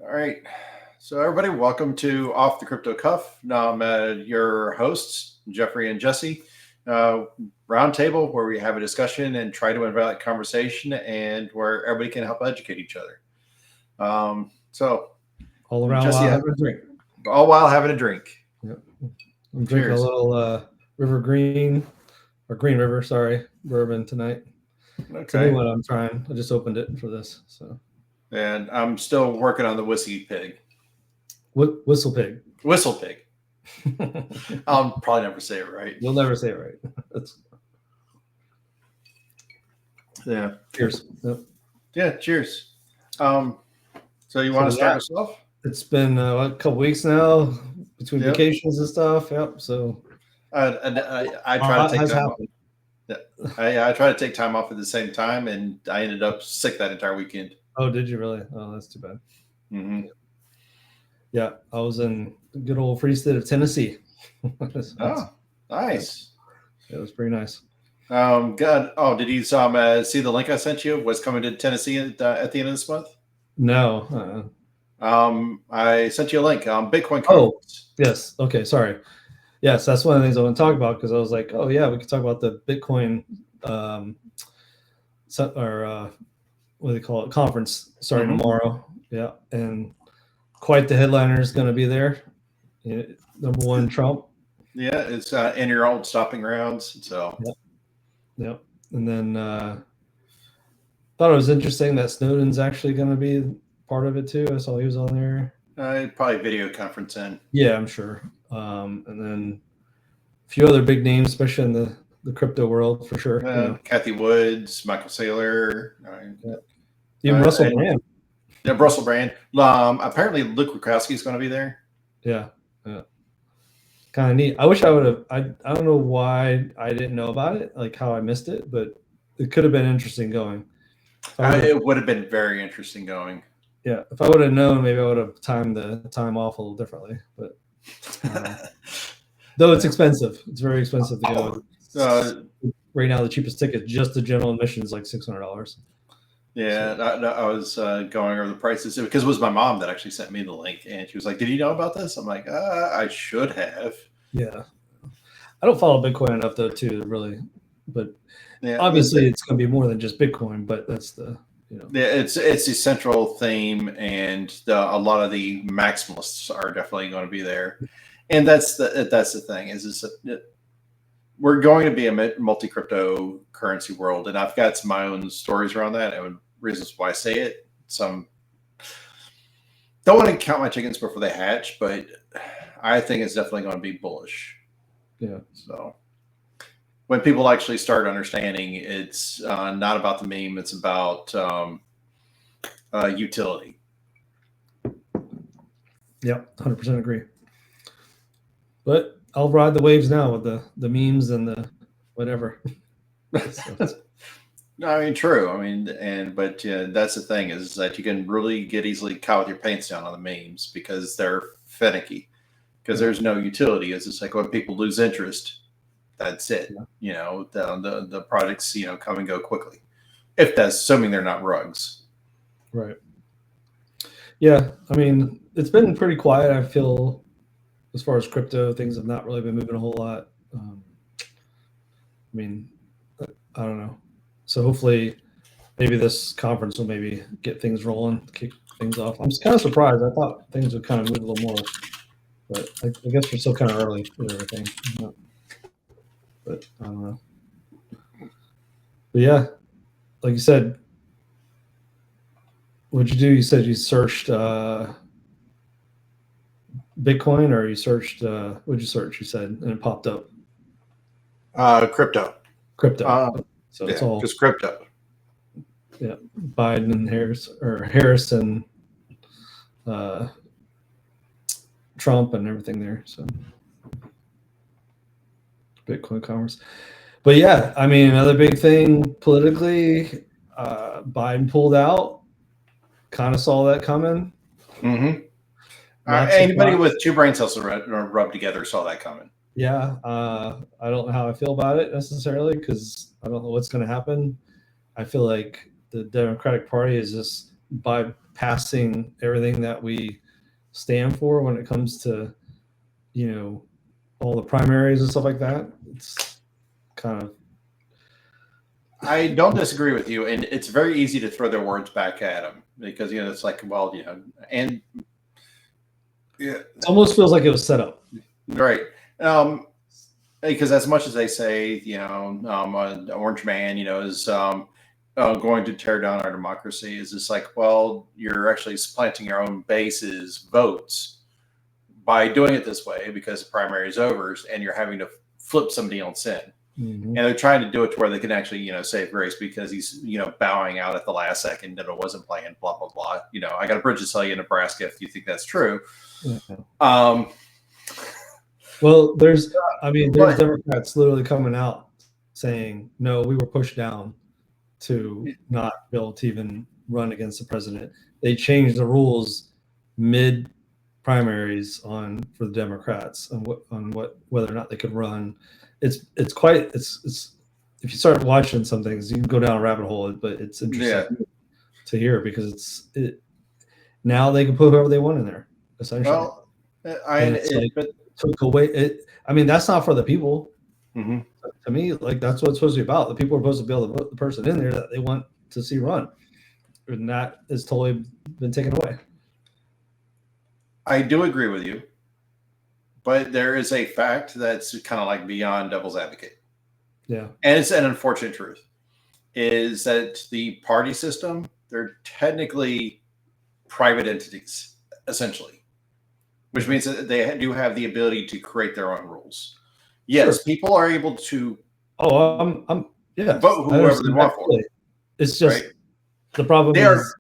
All right. So, everybody, welcome to Off the Crypto Cuff. Now, I'm your hosts, Jeffrey and Jesse. Roundtable where we have a discussion and try to invite conversation, and where everybody can help educate each other. So, all around Jesse, while having a drink. All while having a drink. Yep. I'm drinking a little River Green or Green River, sorry, bourbon tonight. Okay. It's a new one I'm trying. I just opened it for this. So. And I'm still working on the Whiskey Pig. Whistle Pig. Whistle Pig. I'll probably never say it right. You'll never say it right. Yeah. Cheers. Yep. Yeah, cheers. So you want to start us off? It's been a couple weeks now between vacations and stuff. Yep. So I try to take time off. I try to take time off at the same time, and I ended up sick that entire weekend. Oh, did you really? Oh, that's too bad. Mm-hmm. Yeah, I was in the good old free state of Tennessee. Oh, nice. It was pretty nice. Good. Oh, did you see the link I sent you? Was coming to Tennessee at the end of this month? No. I sent you a link. Bitcoin. Oh, yes. Okay, sorry. Yes, that's one of the things I want to talk about, because I was like, oh yeah, we could talk about the Bitcoin what do they call it, conference starting tomorrow. Yeah, and quite the headliner is going to be there. Yeah, number one, Trump. Yeah, it's in your old stopping grounds. So. Yep. And then thought it was interesting that Snowden's actually going to be part of it too. I saw he was on there. Probably video conference in. Yeah, I'm sure. And then a few other big names, especially in the crypto world, for sure. Kathy Woods, Michael Saylor. Even Russell Brand. Yeah, Russell Brand. Apparently Luke Rukowski is going to be there. Yeah. Kind of neat. I wish I would have. I don't know why I didn't know about it, like how I missed it, but it could have been interesting going. It would have been very interesting going. Yeah, if I would have known, maybe I would have timed the time off a little differently. But though it's expensive, it's very expensive to go. Right now, the cheapest ticket, just the general admission, is like $600. Yeah, so. I was going over the prices because it was my mom that actually sent me the link, and she was like, "Did you know about this?" I'm like, "I should have." Yeah, I don't follow Bitcoin enough though, too, really. But obviously, it's going to be more than just Bitcoin. But that's the Yeah, it's the central theme, and a lot of the maximalists are definitely going to be there, and that's the thing is we're going to be a multi cryptocurrency world, and I've got my own stories around that and reasons why I say it. Some don't want to count my chickens before they hatch, but I think it's definitely going to be bullish. Yeah. So when people actually start understanding, it's not about the meme; it's about utility. Yep, 100% agree. But I'll ride the waves now with the memes and the whatever. No, I mean, true. I mean, but that's the thing is that you can really get easily caught with your pants down on the memes because they're finicky. Because there's no utility. It's just like when people lose interest, that's it. Yeah. The products come and go quickly. If that's assuming they're not rugs. Right. Yeah, I mean, it's been pretty quiet. I feel. As far as crypto, things have not really been moving a whole lot. I mean, I don't know. So hopefully maybe this conference will maybe get things rolling, kick things off. I'm just kind of surprised. I thought things would kind of move a little more. But I guess we're still kind of early with everything. But I don't know. But yeah, like you said, what'd you do? You said you searched Bitcoin, or you searched what'd you search? You said, and it popped up. Crypto. So it's all just crypto. Yeah, Biden and Harris and Trump and everything there. So Bitcoin commerce. But yeah, I mean, another big thing politically, Biden pulled out. Kind of saw that coming. Mm-hmm. Anybody with two brain cells rubbed together saw that coming. Yeah, I don't know how I feel about it necessarily because I don't know what's going to happen. I feel like the Democratic Party is just passing everything that we stand for when it comes to, all the primaries and stuff like that. It's kind of. I don't disagree with you, and it's very easy to throw their words back at them because it's like, well, and it almost feels like it was set up, right? Because as much as they say, an orange man, is going to tear down our democracy, is just like, well, you're actually supplanting your own base's votes by doing it this way because the primary is over, and you're having to flip somebody else in. Mm-hmm. And they're trying to do it to where they can actually, save grace because he's, bowing out at the last second that it wasn't playing, blah, blah, blah. I got a bridge to sell you in Nebraska if you think that's true. Mm-hmm. Well, there's Democrats literally coming out saying, no, we were pushed down to not be able to even run against the president. They changed the rules mid primaries for the Democrats on whether or not they could run. It's if you start watching some things, you can go down a rabbit hole, but it's interesting to hear because now they can put whoever they want in there essentially. Well, took away. That's not for the people. Mm-hmm. To me, that's what it's supposed to be about. The people are supposed to be able to vote the person in there that they want to see run, and that has totally been taken away. I do agree with you, but there is a fact that's kind of like beyond devil's advocate. Yeah, and it's an unfortunate truth is that the party system, they're technically private entities, essentially, which means that they do have the ability to create their own rules. Yes, sure. People are able to vote whoever they want for. It's just the problem is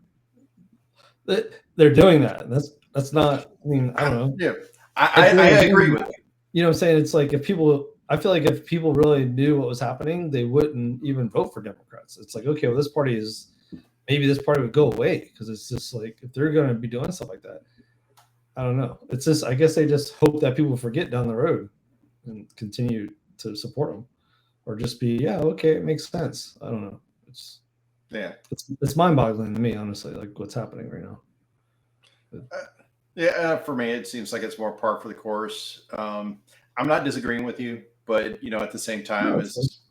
that they're doing that. That's not. I don't know. Yeah, I agree with you. You know what I'm saying? It's like I feel like if people really knew what was happening, they wouldn't even vote for Democrats. It's like, okay, well, maybe this party would go away because it's just like if they're going to be doing stuff like that. I don't know. It's just, I guess they just hope that people forget down the road and continue to support them, or just be, okay, it makes sense. I don't know. It's mind-boggling to me, honestly, like what's happening right now. For me, it seems like it's more par for the course. I'm not disagreeing with you, but at the same time, it's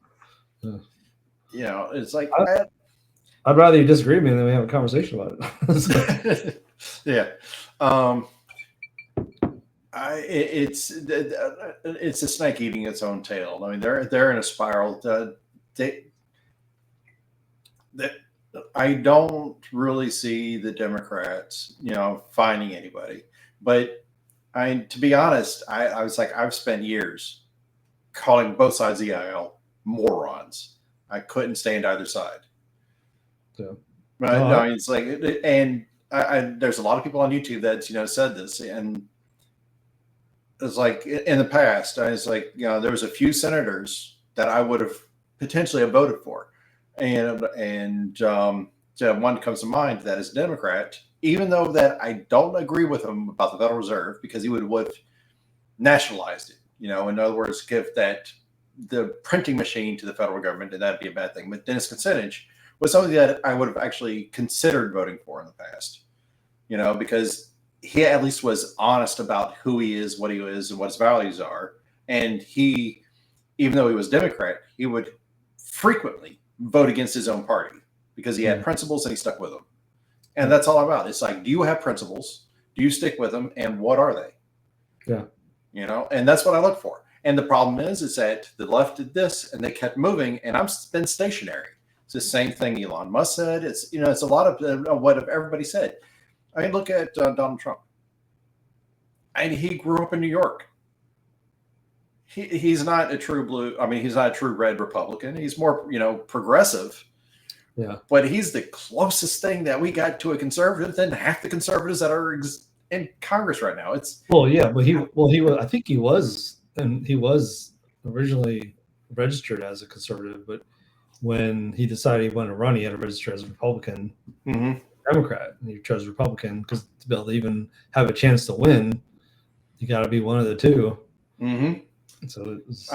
like I'd rather you disagree with me than we have a conversation about it. Yeah. It's a snake eating its own tail. I mean, they're in a spiral. I don't really see the Democrats, finding anybody. But to be honest, I was like, I've spent years calling both sides of the aisle morons. I couldn't stand either side. Yeah. Right? It's like, and there's a lot of people on YouTube that said this, and it's like in the past, I was like, there was a few senators that I would have potentially have voted for, and one comes to mind that is Democrat, even though that I don't agree with him about the Federal Reserve because he would have nationalized it. In other words, give that the printing machine to the federal government, and that'd be a bad thing. But Dennis Kucinich was something that I would have actually considered voting for in the past, because he at least was honest about who he is, what he is, and what his values are. And he, even though he was Democrat, he would frequently vote against his own party because he had principles and he stuck with them. And that's all about. It's like, do you have principles? Do you stick with them? And what are they? Yeah. And that's what I look for. And the problem is that the left did this and they kept moving, and I've been stationary. It's the same thing Elon Musk said. It's, it's a lot of what everybody said. I mean, look at Donald Trump. And he grew up in New York. He's not a true blue. I mean, he's not a true red Republican. He's more, progressive. Yeah. But he's the closest thing that we got to a conservative than half the conservatives that are in Congress right now. It's but he was. I think he was, and he was originally registered as a conservative, but when he decided he wanted to run, he had to register as a Republican. Mm-hmm. Democrat, and you chose Republican because to be able to even have a chance to win, you got to be one of the two. Mm-hmm. So this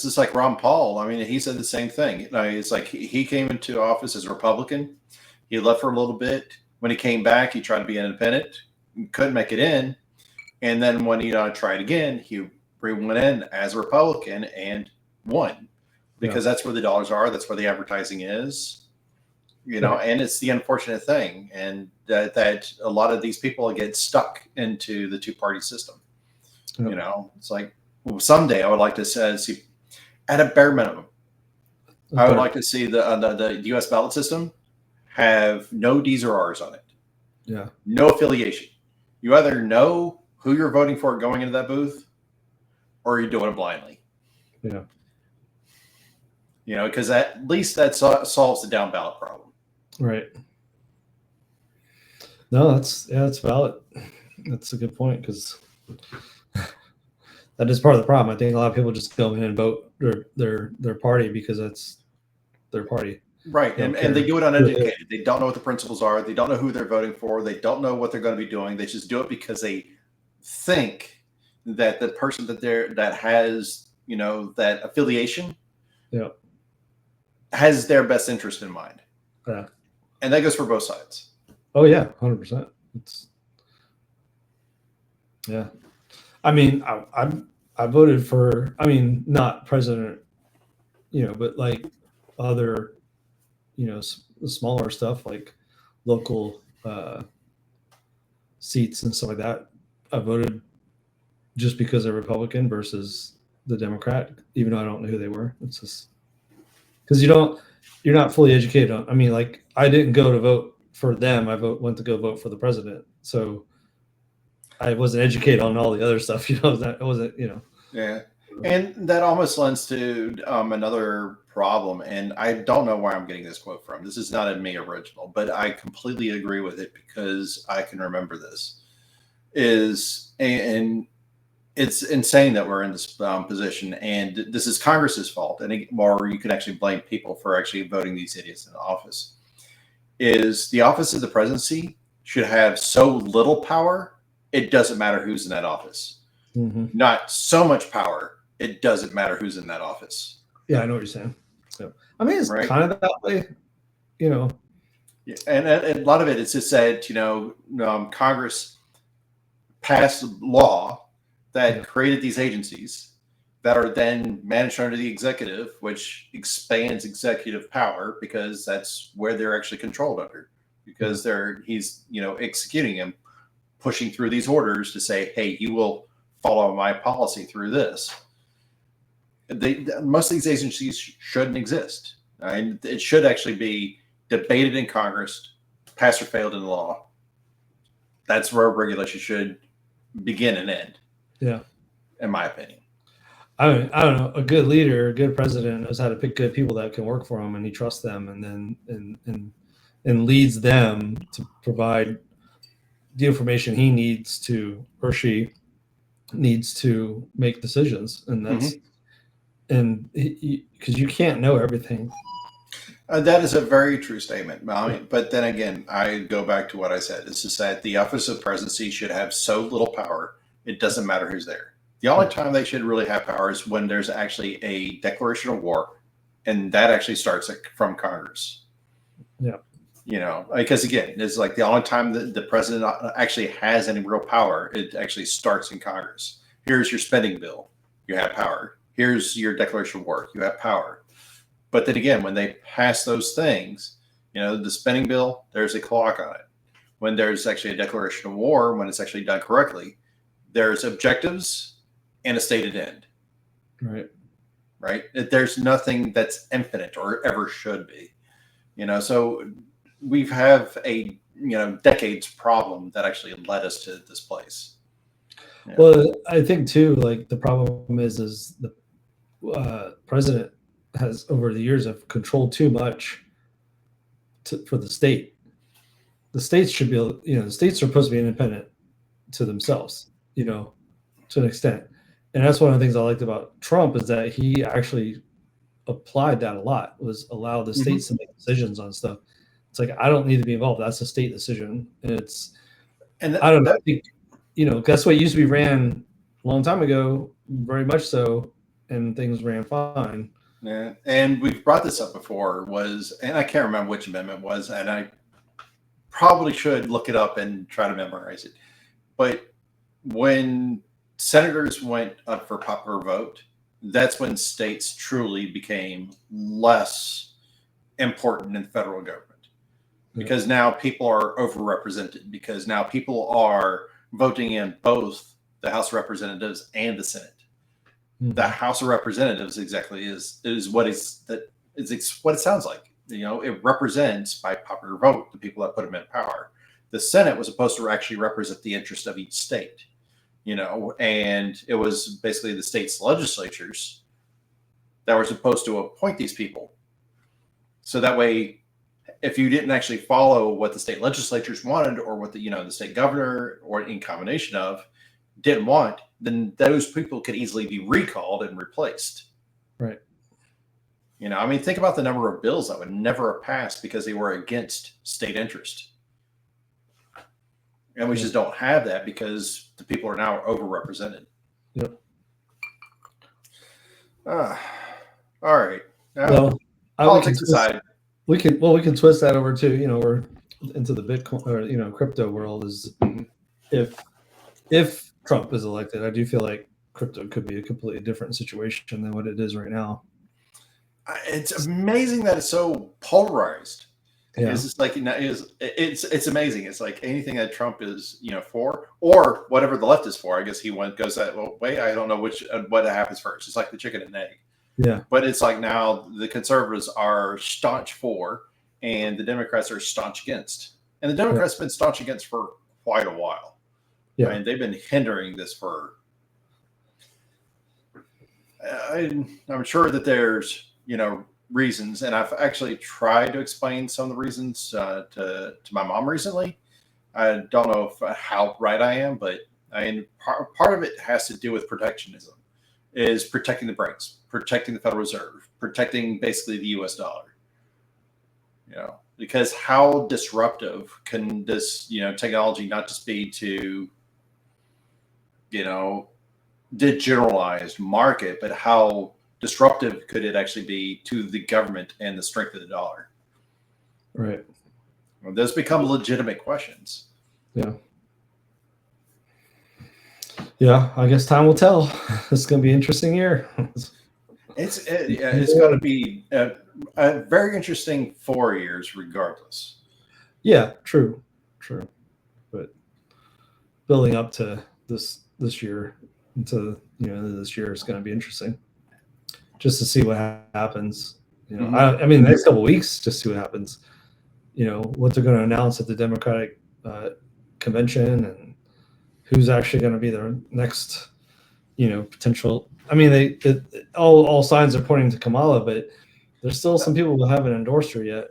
is like Ron Paul. I mean, he said the same thing. It's like he came into office as a Republican. He left for a little bit. When he came back, he tried to be independent, couldn't make it in, and then when he tried again, he went in as a Republican and won, because that's where the dollars are. That's where the advertising is. And it's the unfortunate thing, and that a lot of these people get stuck into the two-party system. It's like, well, someday I would like to see, at a bare minimum, I would like to see the U.S. ballot system have no D's or R's on it. Yeah. No affiliation. You either know who you're voting for going into that booth, or you're doing it blindly. Yeah. Because at least that solves the down ballot problem. Right. No, that's valid. That's a good point, because that is part of the problem. I think a lot of people just go in and vote their party because that's their party. Right. And they do it uneducated. They don't know what the principles are. They don't know who they're voting for. They don't know what they're going to be doing. They just do it because they think that the person that has, that affiliation has their best interest in mind. Yeah. And that goes for both sides. Oh yeah, 100%. Yeah. I mean, I voted for, not president, but like other, smaller stuff like local seats and stuff like that. I voted just because they're Republican versus the Democrat, even though I don't know who they were. It's just because you're not fully educated on. Like I didn't go to vote for them. I went to go vote for the president. So I wasn't educated on all the other stuff. That wasn't. Yeah, and that almost lends to another problem. And I don't know where I'm getting this quote from. This is not a me original, but I completely agree with it because I can remember this. And it's insane that we're in this position, and this is Congress's fault, or you can actually blame people for actually voting these idiots into office. Is the office of the presidency should have so little power, it doesn't matter who's in that office. Mm-hmm. Not so much power, it doesn't matter who's in that office. Yeah, I know what you're saying. So, it's kind of that way, Yeah, and a lot of it is just that, Congress passed a law that created these agencies that are then managed under the executive, which expands executive power because that's where they're actually controlled under, because he's executing them, pushing through these orders to say, hey, you will follow my policy through this. Most of these agencies shouldn't exist. It should actually be debated in Congress, passed or failed in law. That's where regulation should begin and end. Yeah, in my opinion. I don't know. A good leader, a good president knows how to pick good people that can work for him, and he trusts them, and then and leads them to provide the information he needs to, or she needs to, make decisions. And that's and because you can't know everything. That is a very true statement. But then again, I go back to what I said. It's just that the office of presidency should have so little power, it doesn't matter who's there. The only time they should really have power is when there's actually a declaration of war, and that actually starts from Congress. Yeah. Because again, it's like the only time that the president actually has any real power, it actually starts in Congress. Here's your spending bill, you have power. Here's your declaration of war, you have power. But then again, when they pass those things, the spending bill, there's a clock on it. When there's actually a declaration of war, when it's actually done correctly, there's objectives and a stated end. Right. There's nothing that's infinite or ever should be. So we have a decades problem that actually led us to this place. Yeah. Well, I think too, like the problem is the president has over the years have controlled too much for the state. The states should be, the states are supposed to be independent to themselves, to an extent. And that's one of the things I liked about Trump is that he actually applied that a lot, was allow the states to make decisions on stuff. It's like, I don't need to be involved. That's a state decision. And I don't know. I think, that's what used to be ran a long time ago, very much so, and things ran fine. Yeah. And we've brought this up before and I can't remember which amendment it was, and I probably should look it up and try to memorize it. But when senators went up for popular vote, that's when states truly became less important in the federal government, because now people are overrepresented, because now people are voting in both the House of Representatives and the Senate. The House of Representatives exactly is what is that is what it sounds like. You know, it represents by popular vote the people that put them in power. The Senate was supposed to actually represent the interest of each state, you know, and it was basically the state's legislatures that were supposed to appoint these people. So that way, if you didn't actually follow what the state legislatures wanted, or what the state governor, or in combination of, didn't want, then those people could easily be recalled and replaced. Right. You know, I mean, think about the number of bills that would never have passed because they were against state interest. And we just don't have that because the people are now overrepresented. Yep. All right. Now, well, politics aside, we can twist that over to, we're into the Bitcoin or, crypto world is if Trump is elected, I do feel like crypto could be a completely different situation than what it is right now. It's amazing that it's so polarized. Yeah. It's just like, it's amazing. It's like anything that Trump is, for, or whatever the left is for. I guess he goes that, well, wait, I don't know what happens first. It's like the chicken and egg. Yeah. But it's like now the conservatives are staunch for, and the Democrats are staunch against. And the Democrats have been staunch against for quite a while. Yeah. And they've been hindering this for. I'm sure that there's, reasons, and I've actually tried to explain some of the reasons to my mom recently. I don't know how right I am, but part of it has to do with protectionism, is protecting the banks, protecting the Federal Reserve, protecting basically the U.S. dollar. Because how disruptive can this, technology not just be to, the generalized market, but how disruptive could it actually be to the government and the strength of the dollar? Right. Well, those become legitimate questions. Yeah. Yeah, I guess time will tell. It's going to be an interesting year. It's going to be a very interesting 4 years, regardless. Yeah, true. But building up to this year, into this year is going to be interesting, just to see what happens. I mean, the next couple of weeks, just see what happens. What they're going to announce at the Democratic convention, and who's actually going to be their next, potential. I mean, all signs are pointing to Kamala, but there's still some people who haven't endorsed her yet.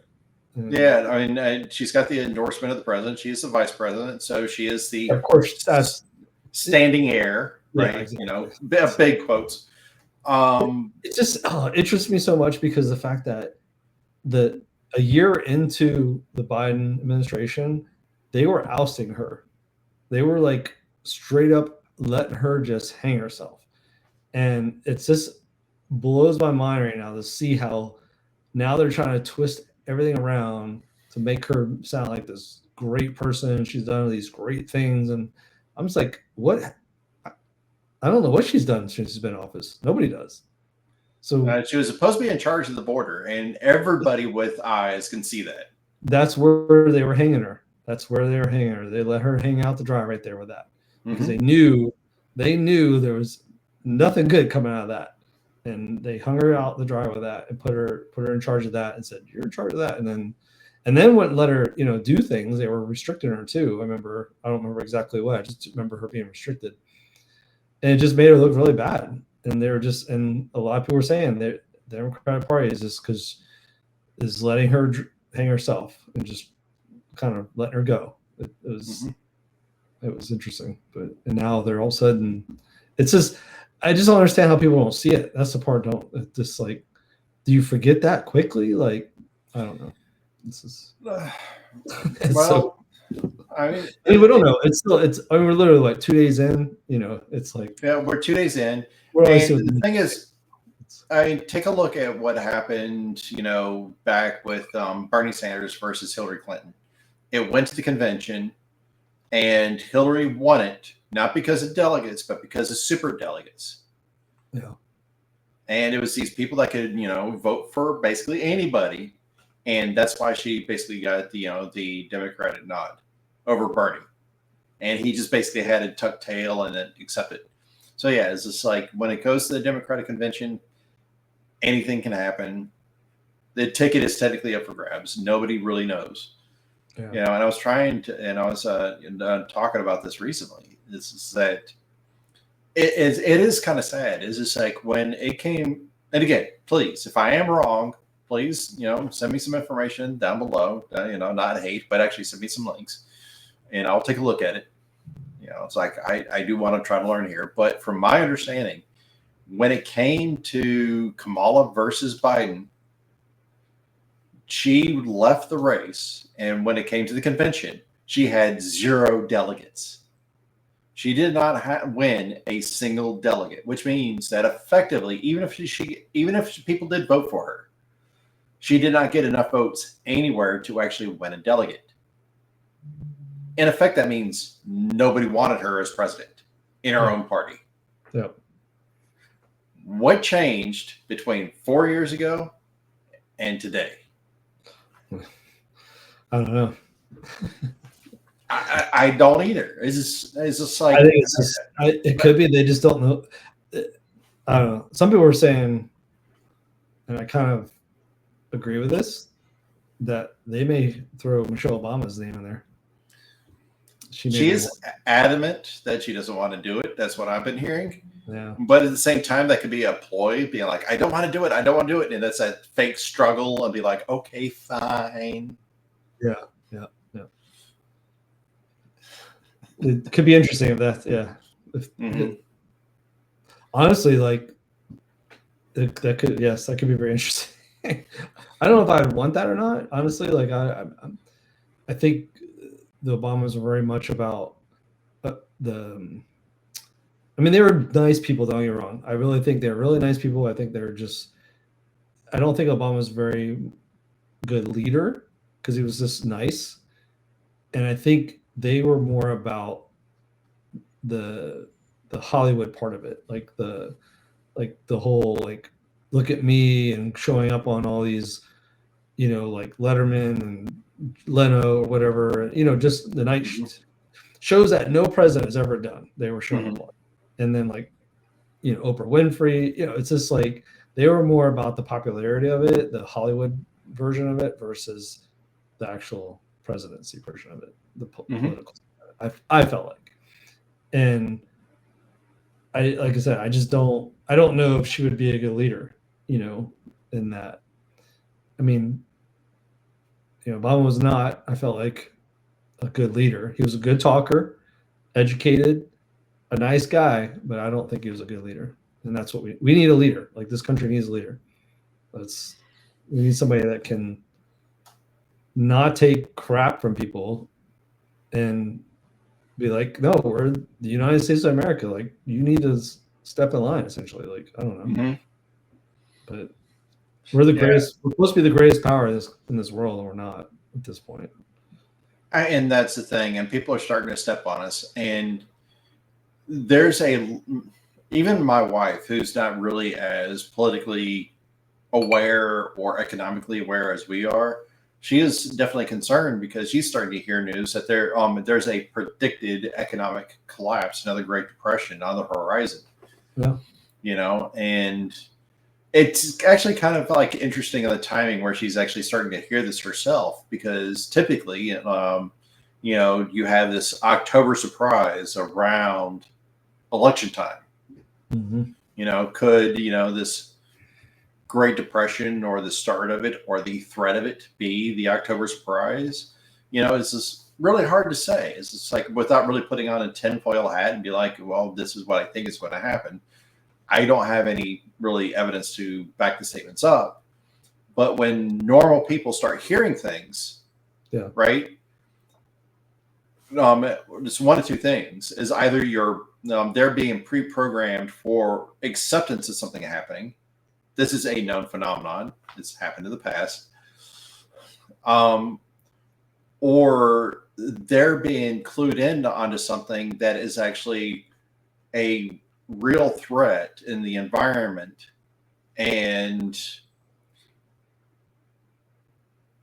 Yeah, I mean, she's got the endorsement of the president. She is the vice president, so she is the, of course, that's standing heir, right? Yeah, exactly. Big quotes. It just interests me so much because the fact that a year into the Biden administration, they were ousting her. They were like straight up letting her just hang herself. And it just blows my mind right now to see how now they're trying to twist everything around to make her sound like this great person. She's done these great things. And I'm just like, what? I don't know what she's done since she's been in office. Nobody does. So she was supposed to be in charge of the border, and everybody with eyes can see that. That's where they were hanging her. They let her hang out to dry right there with that, because they knew there was nothing good coming out of that, and they hung her out to dry with that and put her in charge of that and said, "You're in charge of that." And then wouldn't let her do things. They were restricting her too. I don't remember exactly what. I just remember her being restricted. And it just made her look really bad. And and a lot of people were saying that the Democratic Party is letting her hang herself and just kind of letting her go. It was interesting. And now they're all of a sudden, it's just, I just don't understand how people don't see it. That's the part. Just like, do you forget that quickly? Like, I don't know. This is, I mean, we don't know. We're literally like 2 days in, it's like, yeah, we're 2 days in. And the thing is, take a look at what happened, back with Bernie Sanders versus Hillary Clinton. It went to the convention, and Hillary won it, not because of delegates, but because of super delegates. Yeah. And it was these people that could, vote for basically anybody. And that's why she basically got the Democratic nod over Bernie. And he just basically had to tuck tail and then accept it. So yeah, it's just like when it goes to the Democratic convention, anything can happen. The ticket is technically up for grabs. Nobody really knows. Yeah. And I was talking about this recently. This is that it is kind of sad. It's just like when it came, and again, please, if I am wrong, please, send me some information down below. Not hate, but actually send me some links, and I'll take a look at it. It's like I do want to try to learn here, but from my understanding, when it came to Kamala versus Biden, she left the race, and when it came to the convention, she had 0 delegates. She did not win a single delegate, which means that effectively, even if people did vote for her, she did not get enough votes anywhere to actually win a delegate. In effect, that means nobody wanted her as president in her own party. Yep. What changed between 4 years ago and today? I don't know. I don't either. It's just like I think it's just it could be they just don't know. I don't know. Some people were saying, and I kind of agree with this, that they may throw Michelle Obama's name in there. She is adamant that she doesn't want to do it. That's what I've been hearing. Yeah. But at the same time, that could be a ploy, being like, I don't want to do it. I don't want to do it. And that's that fake struggle and be like, okay, fine. Yeah. It could be interesting if that, yeah. Honestly, like that could be very interesting. I don't know if I'd want that or not. Honestly, like I think the Obamas are very much about they were nice people, don't get me wrong. I really think they're really nice people. I think I don't think Obama's a very good leader because he was just nice. And I think they were more about the Hollywood part of it, like the whole like look at me and showing up on all these, like Letterman and Leno or whatever, just the night shows that no president has ever done. They were showing up on. And then like, Oprah Winfrey, it's just like they were more about the popularity of it, the Hollywood version of it versus the actual presidency version of it, the political. I felt like, and like I said, I don't know if she would be a good leader, in that. I mean, Obama was not, I felt like, a good leader. He was a good talker, educated, a nice guy, but I don't think he was a good leader. And that's what we need a leader. Like this country needs a leader. We need somebody that can not take crap from people and be like, no, we're the United States of America. Like you need to step in line, essentially. Like, I don't know. But we're the greatest, we're supposed to be the greatest power in this world, and we're not at this point. And that's the thing. And people are starting to step on us. And even my wife, who's not really as politically aware or economically aware as we are, she is definitely concerned because she's starting to hear news that there's a predicted economic collapse, another Great Depression on the horizon. Yeah. And it's actually kind of like interesting in the timing where she's actually starting to hear this herself, because typically, you have this October surprise around election time. Could this Great Depression or the start of it or the threat of it be the October surprise? It's just really hard to say. It's just like without really putting on a tinfoil hat and be like, well, this is what I think is going to happen. I don't have any really evidence to back the statements up. But when normal people start hearing things, right? It's one of two things: is either they're being pre-programmed for acceptance of something happening. This is a known phenomenon. It's happened in the past. or they're being clued in onto something that is actually a real threat in the environment, and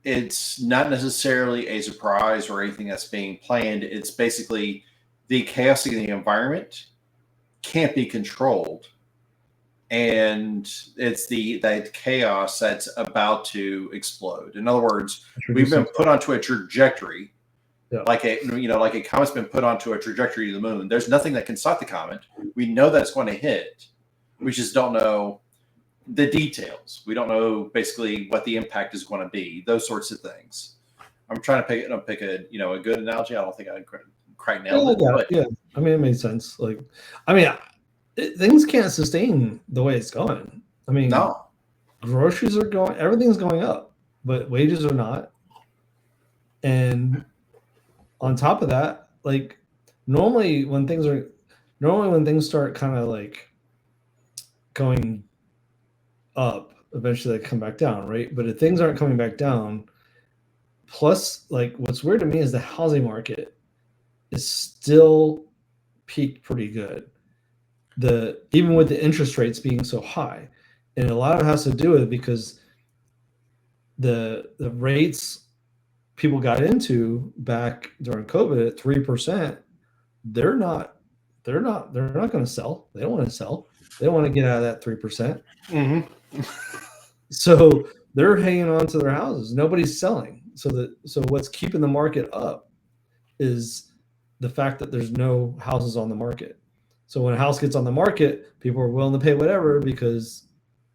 it's not necessarily a surprise or anything that's being planned. It's basically the chaos in the environment can't be controlled, and it's that chaos that's about to explode. In other words, we've been put onto a trajectory, like a comet's been put onto a trajectory to the moon. There's nothing that can stop the comet. We know that it's going to hit. We just don't know the details. We don't know basically what the impact is going to be. Those sorts of things. I'm trying to pick a a good analogy. I don't think I quite nailed it. Yeah, I mean, it made sense. Like, I mean, things can't sustain the way it's going. I mean, no, groceries are going, everything's going up, but wages are not. And on top of that, like normally when things start kind of like going up, eventually they come back down, right? But if things aren't coming back down, plus like what's weird to me is the housing market is still peaked pretty good. Even with the interest rates being so high, and a lot of it has to do with because the rates people got into back during COVID at 3%, they're not going to sell. They don't want to sell. They want to get out of that 3%. Mm-hmm. So they're hanging on to their houses. Nobody's selling. So what's keeping the market up is the fact that there's no houses on the market. So when a house gets on the market, people are willing to pay whatever because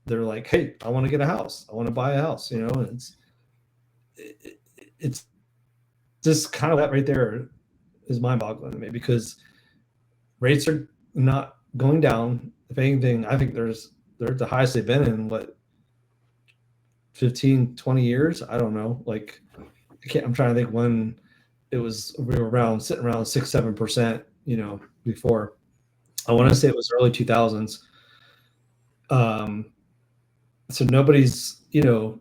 they're like, hey, I want to get a house. I want to buy a house, and it's just kind of that right there is mind-boggling to me because rates are not going down. If anything, I think they're the highest they've been in 15, 20 years. I don't know. Like I'm trying to think when we were sitting around 6-7%, before. I want to say it was early 2000s. So nobody's gonna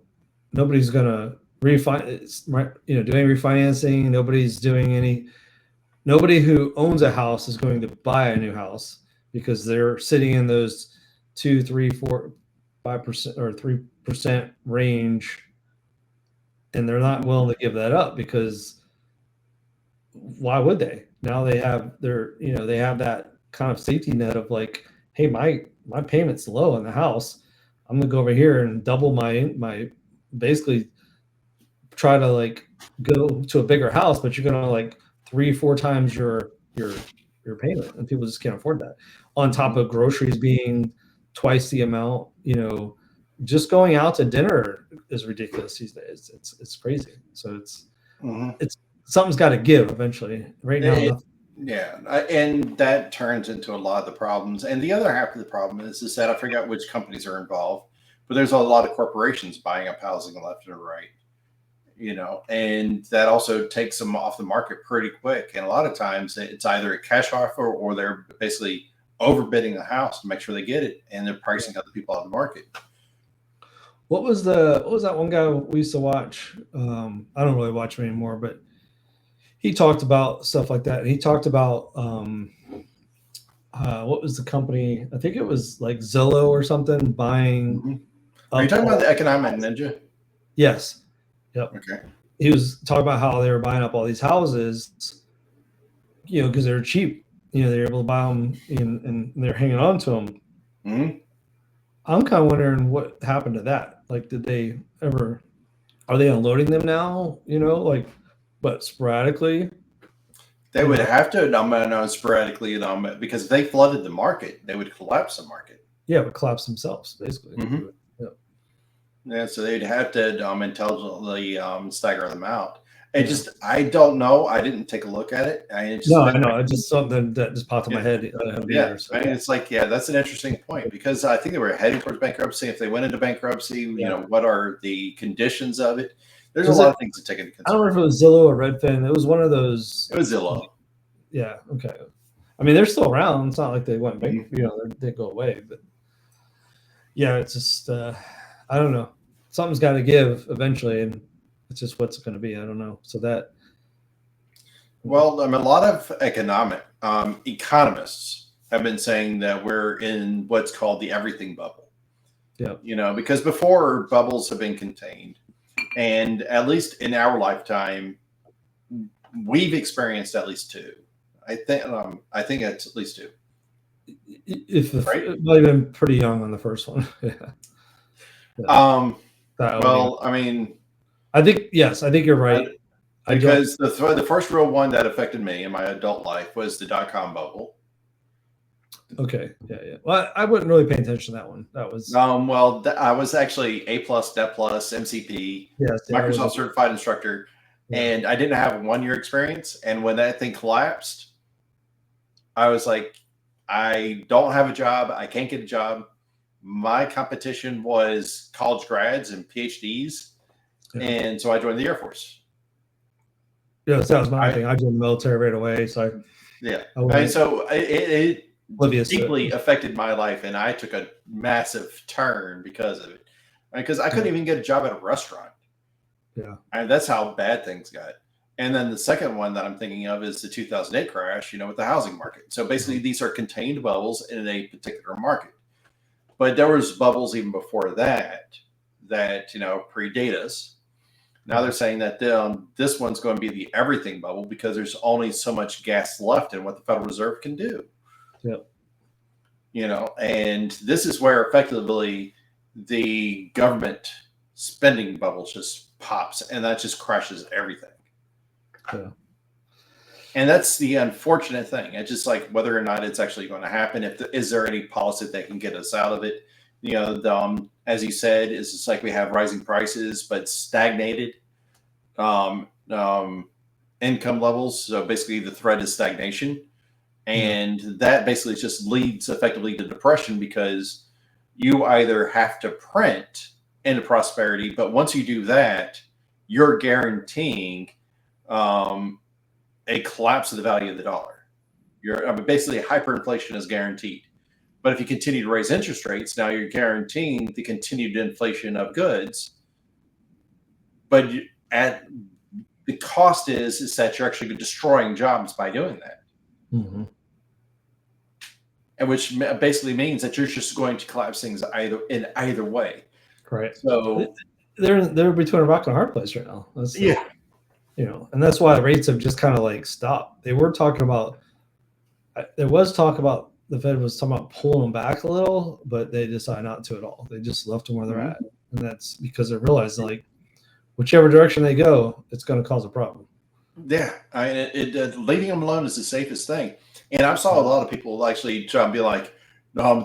doing refinancing. Nobody who owns a house is going to buy a new house because they're sitting in those 2, 3, 4, 5% or 3% range, and they're not willing to give that up because why would they? Now they have they have that kind of safety net of like, hey, my payment's low in the house. I'm gonna go over here and double my basically try to like go to a bigger house, but you're gonna like 3-4 times your payment, and people just can't afford that. On top of groceries being twice the amount, just going out to dinner is ridiculous these days. It's crazy. So it's something's got to give eventually. Right now, and that turns into a lot of the problems. And the other half of the problem is that I forgot which companies are involved, but there's a lot of corporations buying up housing left and right. And that also takes them off the market pretty quick. And a lot of times it's either a cash offer or they're basically overbidding the house to make sure they get it, and they're pricing other people out of the market. What was that one guy we used to watch? I don't really watch him anymore, but he talked about stuff like that. And he talked about what was the company? I think it was like Zillow or something buying. Mm-hmm. Are you talking about the Economic Ninja? Yes. Yep. Okay. He was talking about how they were buying up all these houses, because they're cheap. They're able to buy them and they're hanging on to them. Mm-hmm. I'm kind of wondering what happened to that. Like, are they unloading them now? But sporadically? They would have to sporadically, because if they flooded the market, they would collapse the market. Yeah, it would collapse themselves, basically. Mm-hmm. Yeah, so they'd have to intelligently stagger them out. I don't know. I didn't take a look at it. I know. It's just something that just popped in my head. It's like, that's an interesting point because I think they were heading towards bankruptcy. If they went into bankruptcy, what are the conditions of it? There's a lot of things to take into consideration. I don't remember if it was Zillow or Redfin. It was one of those. It was Zillow. Yeah. Okay. I mean, they're still around. It's not like they went bankrupt. They didn't go away. But yeah, it's just I don't know. Something's got to give eventually, and it's just what's it going to be. I don't know. So Well, I mean, a lot of economists have been saying that we're in what's called the everything bubble. Yeah. You know, because before bubbles have been contained, and at least in our lifetime, we've experienced at least two. I think it's at least two. If Right? I've been pretty young on the first one. Yeah. Well, I mean, I think you're right. because the first real one that affected me in my adult life was the .com bubble. Okay. Yeah. Well, I wouldn't really pay attention to that one. That was well, I was actually A+, Debt+, MCP, yes, Microsoft certified instructor, and I didn't have 1 year experience. And when that thing collapsed, I was like, I don't have a job. I can't get a job. My competition was college grads and PhDs, and so I joined the Air Force. Yeah, that was my thing. I joined the military right away. So so it deeply affected my life, and I took a massive turn because of it. Because I couldn't even get a job at a restaurant. Yeah, and that's how bad things got. And then the second one that I'm thinking of is the 2008 crash. With the housing market. So basically, these are contained bubbles in a particular market. But there was bubbles even before that predate us. Now they're saying that this one's going to be the everything bubble because there's only so much gas left in what the Federal Reserve can do. Yep. And this is where effectively the government spending bubble just pops, and that just crashes everything. Yeah. And that's the unfortunate thing. It's just like whether or not it's actually going to happen. Is there any policy that can get us out of it? As you said, it's just like we have rising prices, but stagnated income levels. So basically, the threat is stagnation, and that basically just leads effectively to depression because you either have to print into prosperity, but once you do that, you're guaranteeing a collapse of the value of the dollar. Basically, hyperinflation is guaranteed. But if you continue to raise interest rates, now you're guaranteeing the continued inflation of goods. But the cost is that you're actually destroying jobs by doing that. Mm-hmm. And which basically means that you're just going to collapse things either way. Right. So they're between a rock and a hard place right now. And that's why rates have just kind of stopped. There was talk about the Fed was talking about pulling them back a little, but they decided not to at all. They just left them where they're at. And that's because they realized whichever direction they go, it's going to cause a problem. Yeah. Leaving them alone is the safest thing. And I saw a lot of people actually try and be like,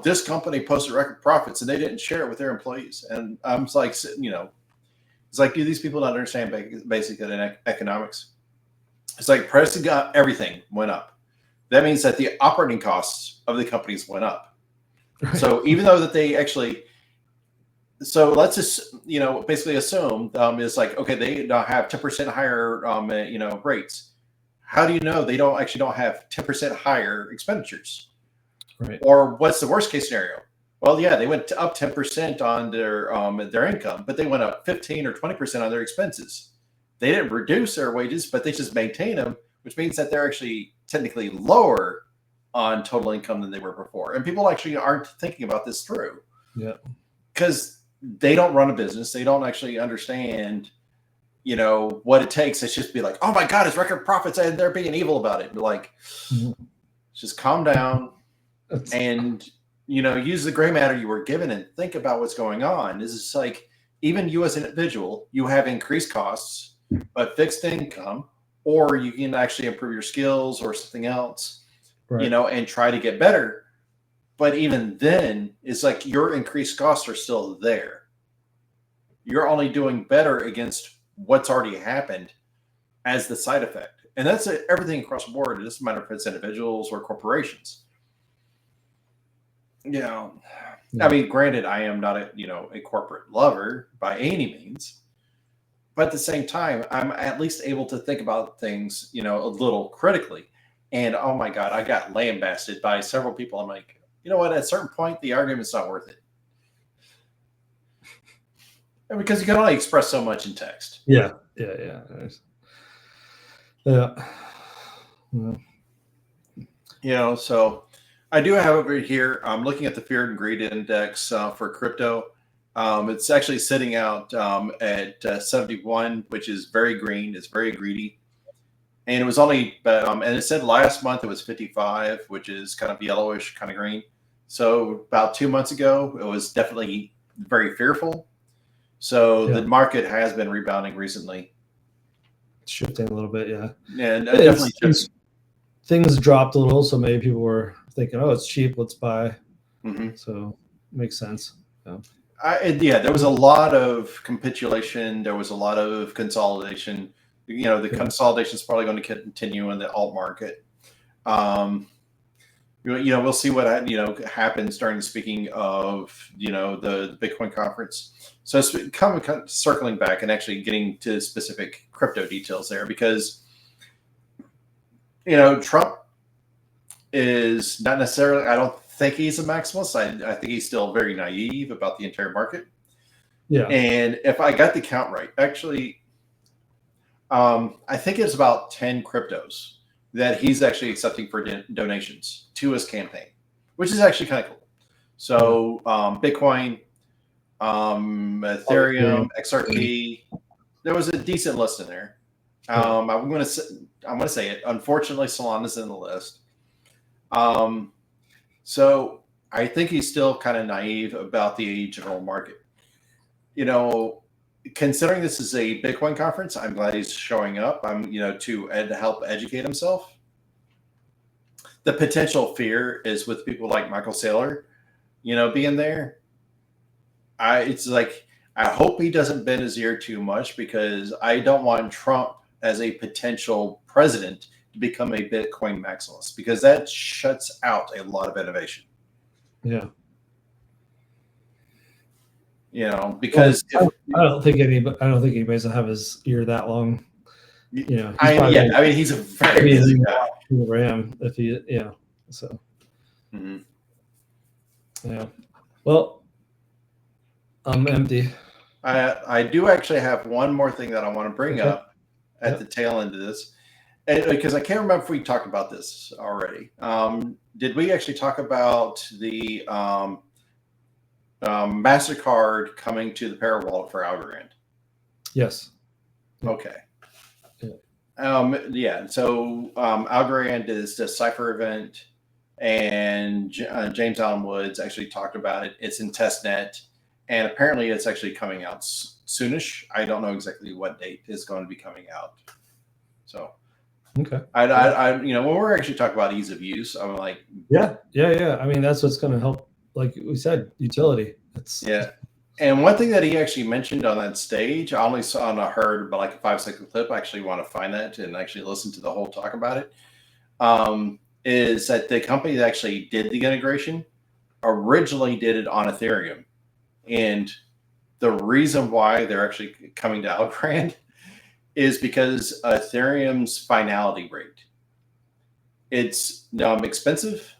this company posted record profits and they didn't share it with their employees. And I'm like, it's like, do these people not understand basic economics? It's like pricing got everything went up. That means that the operating costs of the companies went up. Right. So even though that they actually, let's just, basically assume it's like, okay, they have 10% higher, rates. How do you know they don't have 10% higher expenditures? Right. Or what's the worst case scenario? Well, yeah, they went up 10% on their income, but they went up 15 or 20% on their expenses. They didn't reduce their wages, but they just maintained them, which means that they're actually technically lower on total income than they were before. And people actually aren't thinking about this through. Yeah. Because they don't run a business. They don't actually understand, what it takes. It's just be like, oh my God, it's record profits and they're being evil about it. Just calm down and, use the gray matter you were given and think about what's going on. This is like, even you as an individual, you have increased costs, but fixed income, or you can actually improve your skills or something else, right. And try to get better. But even then, it's like your increased costs are still there. You're only doing better against what's already happened as the side effect. And that's everything across the board. It doesn't matter if it's individuals or corporations. I mean, granted, I am not a corporate lover by any means. But at the same time, I'm at least able to think about things, a little critically. And oh my God, I got lambasted by several people. I'm like, you know what? At a certain point, the argument's not worth it. And because you can only express so much in text. Yeah. Yeah. So I do have over here, I'm looking at the Fear and Greed Index for crypto. It's actually sitting out at 71, which is very green. It's very greedy. And it was only, and it said last month it was 55, which is kind of yellowish, kind of green. So about 2 months ago, it was definitely very fearful. So the market has been rebounding recently. Shifting a little bit, yeah. And definitely things dropped a little, so maybe people were thinking, "Oh, it's cheap, let's buy." Mm-hmm. So makes sense. Yeah, there was a lot of capitulation. There was a lot of consolidation. The consolidation is probably going to continue in the alt market. We'll see what happens during the speaking of the Bitcoin conference. So it's circling back and actually getting to specific crypto details there, because Trump is not necessarily, I don't think he's a maximalist. I think he's still very naive about the entire market. Yeah. And if I got the count right, actually, I think it's about 10 cryptos that he's actually accepting for donations to his campaign, which is actually kind of cool. So Bitcoin, Ethereum, XRP, there was a decent list in there. I'm going to say it. Unfortunately, Solana's in the list. So I think he's still kind of naive about the general market. Considering this is a Bitcoin conference, I'm glad he's showing up. I'm, to help educate himself. The potential fear is with people like Michael Saylor, being there. It's like, I hope he doesn't bend his ear too much, because I don't want Trump as a potential president to become a Bitcoin maximalist, because that shuts out a lot of innovation. Yeah. Because I don't think anybody's gonna have his ear that long. He's a very busy guy. Ram, if he, so. Mm-hmm. Yeah. Well, I'm empty. I do actually have one more thing that I want to bring up at the tail end of this, because I can't remember if we talked about this already. Did we actually talk about the MasterCard coming to the Pair Wallet for Algorand? Yes. Okay. So Algorand is the Cypher event, and James Allen Woods actually talked about it. It's in testnet, and apparently it's actually coming out soonish. I don't know exactly what date it's going to be coming out. So, okay. When we're actually talking about ease of use, I'm like, yeah. I mean, that's what's going to help. Like we said, utility. And one thing that he actually mentioned on that stage, I only saw and I heard about like a 5-second clip. I actually want to find that and actually listen to the whole talk about it. Is that the company that actually did the integration originally did it on Ethereum. And the reason why they're actually coming to Algorand is because Ethereum's finality rate. It's expensive,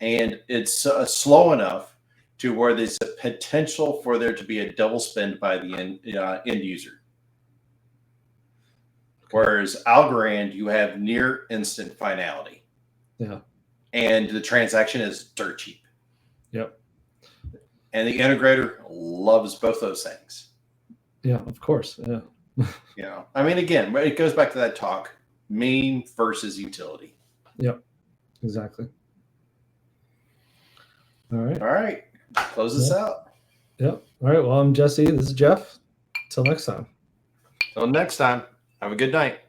and it's slow enough to where there's a potential for there to be a double spend by the end user. Whereas Algorand, you have near instant finality. Yeah. And the transaction is dirt cheap. Yep. And the integrator loves both those things. Yeah, of course. Yeah. Again, it goes back to that talk, mean versus utility. Yep. Exactly. All right. Close this out. Yep. All right. Well, I'm Jesse. This is Jeff. Till next time. Till next time. Have a good night.